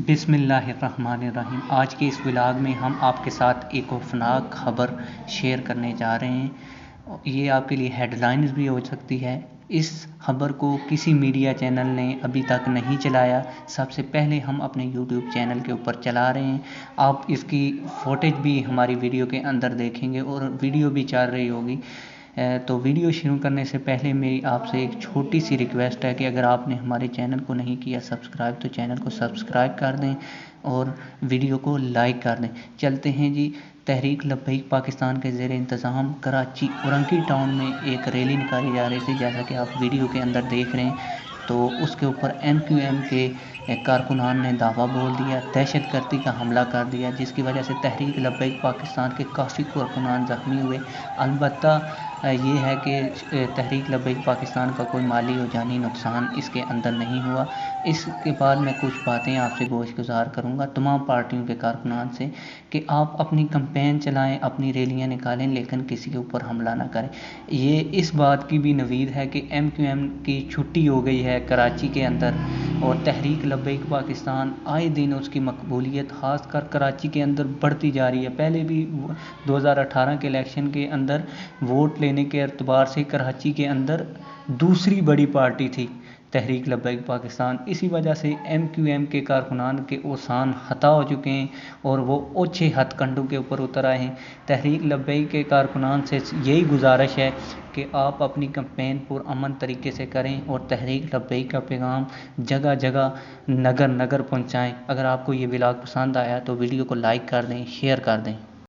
بسم اللہ الرحمن الرحیم۔ آج کے اس ولاگ میں ہم آپ کے ساتھ ایک خوفناک خبر شیئر کرنے جا رہے ہیں۔ یہ آپ کے لیے ہیڈ لائنز بھی ہو سکتی ہے۔ اس خبر کو کسی میڈیا چینل نے ابھی تک نہیں چلایا، سب سے پہلے ہم اپنے یوٹیوب چینل کے اوپر چلا رہے ہیں۔ آپ اس کی فوٹیج بھی ہماری ویڈیو کے اندر دیکھیں گے اور ویڈیو بھی چل رہی ہوگی۔ تو ویڈیو شروع کرنے سے پہلے میری آپ سے ایک چھوٹی سی ریکویسٹ ہے کہ اگر آپ نے ہمارے چینل کو نہیں کیا سبسکرائب تو چینل کو سبسکرائب کر دیں اور ویڈیو کو لائک کر دیں۔ چلتے ہیں جی۔ تحریک لبیک پاکستان کے زیر انتظام کراچی اورنگی ٹاؤن میں ایک ریلی نکالی جا رہی تھی، جیسا کہ آپ ویڈیو کے اندر دیکھ رہے ہیں۔ تو اس کے اوپر MQM کے کارکنان نے دعویٰ بول دیا، دہشت گردی کا حملہ کر دیا، جس کی وجہ سے تحریک لبیک پاکستان کے کافی کارکنان زخمی ہوئے۔ البتہ یہ ہے کہ تحریک لبیک پاکستان کا کوئی مالی و جانی نقصان اس کے اندر نہیں ہوا۔ اس کے بعد میں کچھ باتیں آپ سے گوش گزار کروں گا تمام پارٹیوں کے کارکنان سے کہ آپ اپنی کمپین چلائیں، اپنی ریلیاں نکالیں، لیکن کسی کے اوپر حملہ نہ کریں۔ یہ اس بات کی بھی نوید ہے کہ MQM کی چھٹی ہو گئی ہے کراچی کے اندر، اور تحریک لبیک پاکستان آئے دن اس کی مقبولیت خاص کر کراچی کے اندر بڑھتی جا رہی ہے۔ پہلے بھی 2018 کے الیکشن کے اندر ووٹ لینے کے اعتبار سے کراچی کے اندر دوسری بڑی پارٹی تھی تحریک لبیک پاکستان۔ اسی وجہ سے MQM کے کارکنان کے اوسان خطا ہو چکے ہیں اور وہ اوچھے ہتھ کنڈوں کے اوپر اتر آئے ہیں۔ تحریک لبیک کے کارکنان سے یہی گزارش ہے کہ آپ اپنی کمپین پر امن طریقے سے کریں اور تحریک لبیک کا پیغام جگہ جگہ نگر نگر پہنچائیں۔ اگر آپ کو یہ ولاگ پسند آیا تو ویڈیو کو لائک کر دیں، شیئر کر دیں۔